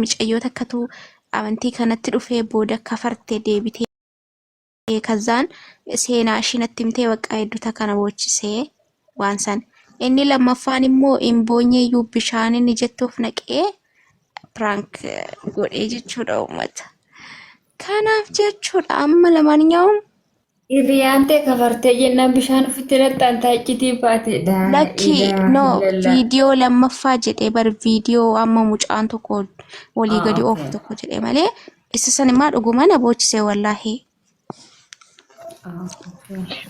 micayyoo takkatu amantii kanatti dhufee booda kafartee deebitee kazaan seenaa ishiinatti himtee waqaa hedduuta kana boochisee waan san. Inni lammaffaan immoo imboonyeeyyuu bishaan inni jettuuf naqee prank godhee jechuudha uummata. Kanaaf jechuudha amma lamaaniyyuu Iriyante kafarte jenna bishaan ofitti laxxaan taa'ichitii baate lakki no viidiyoo lammaffaa jedhee bar viidiyoo amma mucaan tokko walii gadi oofu tokko jedhee malee isa san immoo dhuguma na boochisee wallaahi.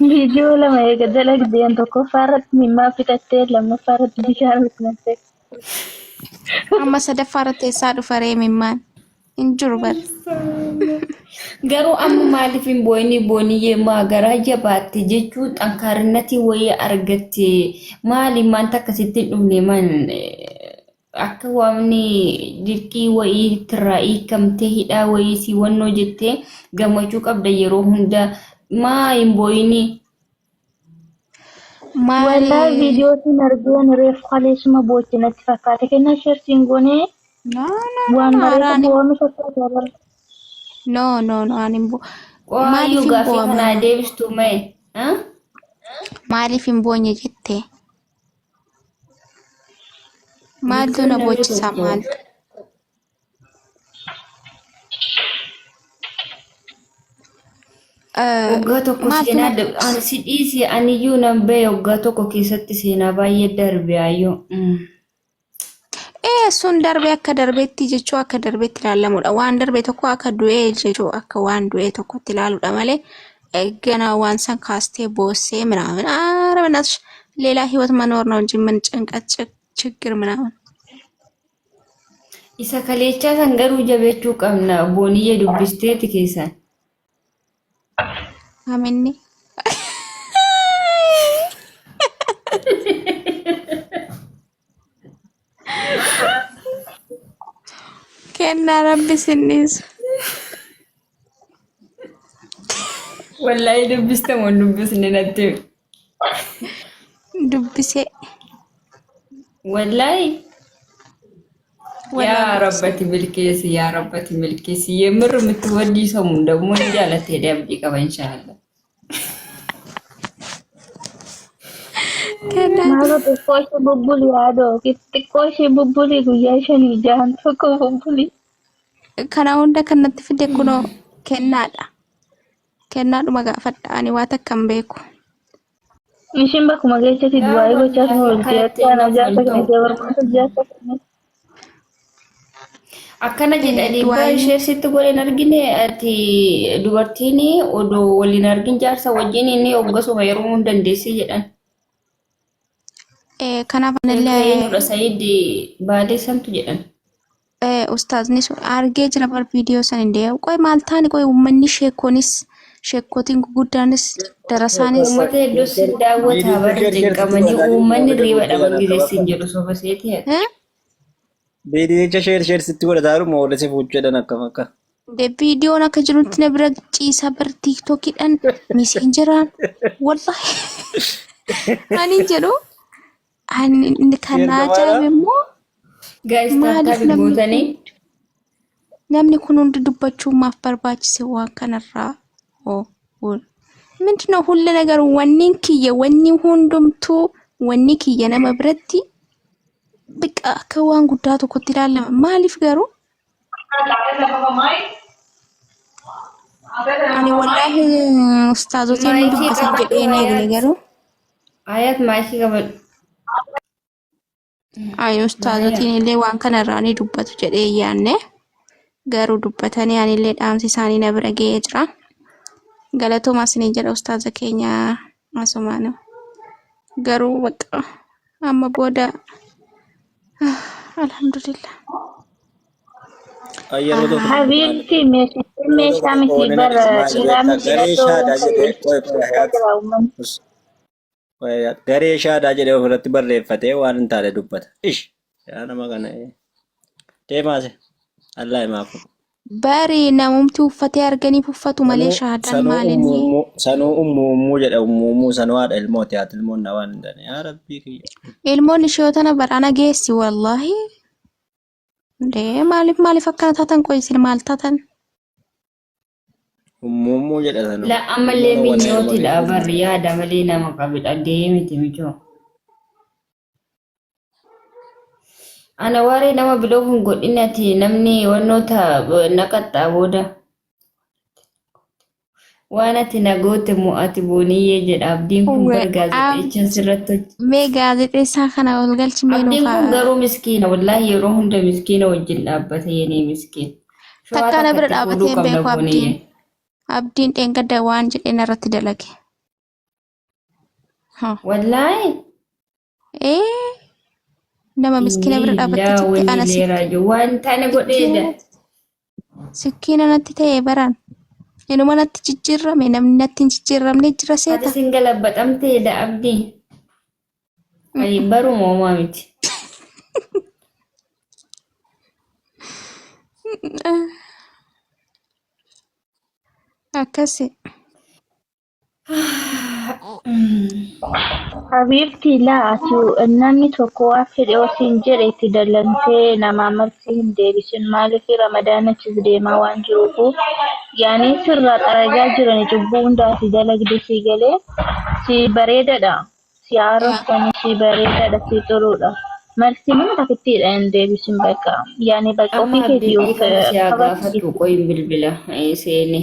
Video lama eega dalagdeen tokkoffaa irratti mimmaa fixattee lammaffaa irratti bishaan fixattee. Amma sadaffaa irratti eessaa dhufaree mimmaan hin jiru bar. Garuu amma maaliif hin boonii garaa jabaatti jechuun xankaarinati wayii argatte maali maanta akkasitti dhufne man akka waamni dirqii wayii tirraa hiikamtee hidhaa wayii si wannoo jettee gammachuu qabda yeroo hunda maa hin boonii. Walaa viidiyoo siin argeen reef kaleessuma boochinatti fakkaate kenna shersiin goonee waan mareetu boonu fakkaata. No, animbo. Maaliif gaafii kana deebistu mee? Maaliif hin boonye jettee? Maaltu na boocisa maaltu? Waggaa tokko seenaa si dhiisi aniyyuu nan bee waggaa tokko keessatti seenaa baay'ee darbe ayyoo. Sun darbe akka darbeetti jechuu akka darbeetti ilaalamudha. Waan darbe tokko akka du'ee jechuu akka waan du'ee tokkotti ilaaluudha malee gana waan san kaastee boossee ምናምን ኧረ በእናትሽ ሌላ ህይወት መኖር ነው እንጂ ምን ጭንቀት ችግር ምናምን isa kaleechaa san garuu jabeechuu qabna booniyyee dubbisteeti keessan. Aminni. Kenna rabbi sinnis. Wallahi dubbiste moo dubbisne natti. Dubbise. Wallahi. yaa rabbati milkeesi የምር የምትወዲ ሰው ደግሞ እንጃለት ሄደ አብዲ ቀባ ኢንሻአላህ. Malo xiqqooshi bubbuli yaadoo xiqqooshi bubbuli guyyaa shanii jahan tokko bubbuli. Kana hunda kanatti fide kunoo kennaadha. Kennaadhuma gaafadha ani waa takka hin beeku. Ishiin bakkuma keessatti du'aayii gochaa kan ooltee akka ana jaarsa kan barbaadu jaarsa kan. Akkana jedhanii baay'ee sitti goleen argine ati dubartiin odoo waliin argin jaarsa wajjin inni hoggasuma yeroo hunda dandeessee jedhan. Kanaaf anillee Said baadee santu jedhan. Ustaazni sun argee jira bar viidiyoo san indee qoy maal taani qoy uummanni sheekotiin guguddaanis darasaanis uummata hedduu sin daawwataa bara jalqabanii uummanni riiba dhaban gizeessin jedhu soba seeti. Viidiyocha sheer sitti godhataaru moo wala si fuuchedhan akkam akka. Viidiyoon akka jirutti na bira ciisa bar tiiktookidhaan meseenjeraan wallahi ani jedhu ani kan ajaa'ibe immoo maaliif namni kun hundi dubbachuu maaf barbaachise waan kanarraa ምንድነው ሁሉ ነገር wanni hundumtuu wanni kiyya nama biratti biqa akka waan guddaa tokkotti ilaalama maaliif garuu ani wallahi ustaazotiin dubbisan jedhee na eegne garuu ayat maashii qabal ay ustaazotiin illee waan kanarraa ni dubbatu jedhee yaanne garuu dubbatanii anillee dhaamsi isaanii na bira ga'ee jira galatooma isin jedha ustaaza keenya asumaana garuu baqa amma booda alhamdulillah Habibti meeshaa miti bara garee shaadaa jedhee ofirratti barreeffatee waan hin taane dubbata. Ish yaa nama kana deemaase Allah himaafu. Bari namumti uffatee arganiif uffatu malee shaadaan maalinni. Sanuu ummuu jedha ummuu sanuu haadha ilmooti haati ilmoon na waan hin taane yaa rabbii kiyya. Ilmoon ishee tana barana geessi wallahi. Maaliif akkana taatan qoy isin maal taatan? Mummuu jedhatan La ammallee minyootidha barri yaada malee nama qabidha deemiti michoo. Ana waree nama biloo kun godhinati namni wannoota naqaxxaa booda. Waan ati nagoote mo'ati booniyyee jedha abdiin kun bar gaazexeechaan sirratti hojjeta. Mee gaazexeessaa kana ol galchi mee Abdiin nuufaa. kun garuu miskiina wallaahi yeroo hunda miskiina wajjin dhaabbata yenee miskiin. Takka na bira dhaabbatee hin beeku abdiin. Abdiin dheengadda waan jedheen irratti dalage. Wallaahi. Nama miskiina bira dhaabbattee jirti ana sitti. Waan tana godheedha. Sikkiina natti ta'e baran. Inuma natti jijjiirrame namni natti hin jijjiirramne jira seeta. Ati sin galabbaxamteedha abdii. Ayi baruma uumaa miti. Akkasi. Habiibti laatu namni tokko waan fedhe osiin jedhe itti dallantee nama marsii hin deebisin maaliif ramadaanachis deemaa waan jiruuf yaani sirraa xaragaa jiran cubbuu hundaati dalagde si galee si bareedadha si haaromsanii si bareedadha si xuruudha marsi mana takittiidha hin deebisin bakka yaani bakka ofii keetii of gaafatu qoyin bilbila seeni.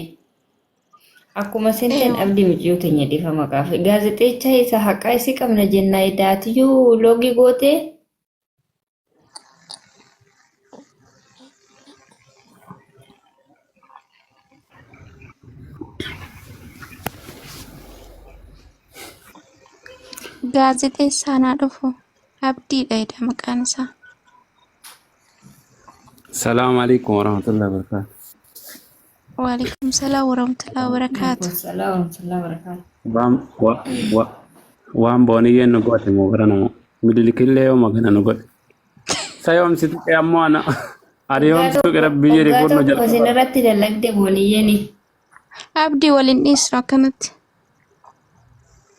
Akkuma senten abdii mijiyoo teenya dhiifa maqaaf gaazexeechaa isa haqaa isii qabna jennaa idaatiyyuu loogii gootee. Gaazexeessaa naa dhufu abdiidha jedha maqaan isaa. Salaamu alaikum warahmatullahi wabarakatuh. Waalaikum salaam warahmatullahi wabarakatuh. Salaam warahmatullahi Waan booniyyeen nu goote moo bara namoo midilikillee yoo magana nu godhe. Sayoomsitu ammoo ana adiyoomsitu rabbii jedhe kun nu jala. Isin irratti dalagde booniyyeeni. Abdii waliin dhiisnu akkanatti.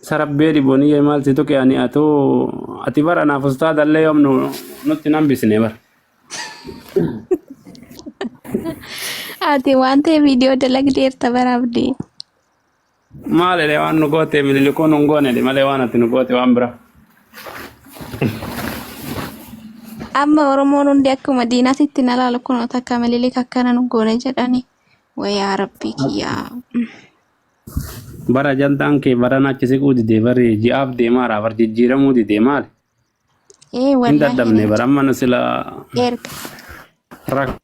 Sarabbeedi booniyyee maal situ qe'anii atoo ati bara naaf ustaadallee yoom nutti nambisne bara. Ati waan ta'e viidiyoo dalagdeerta bara abdii. Maalilee waan nu goote mililikuu nu goone malee waan ati nu goote waan bira. Amma Oromoon hundi akkuma diinaatitti na laalu kun takka mililik akkana nu goone jedhani. Wayyaa rabbii kiyyaa. Bara jantaan kee bara naachisi didee bari ji'aaf deemaara bar jijjiiramuu didee maali? Wallaahi. Hin daddabne bara amma nu sila erga.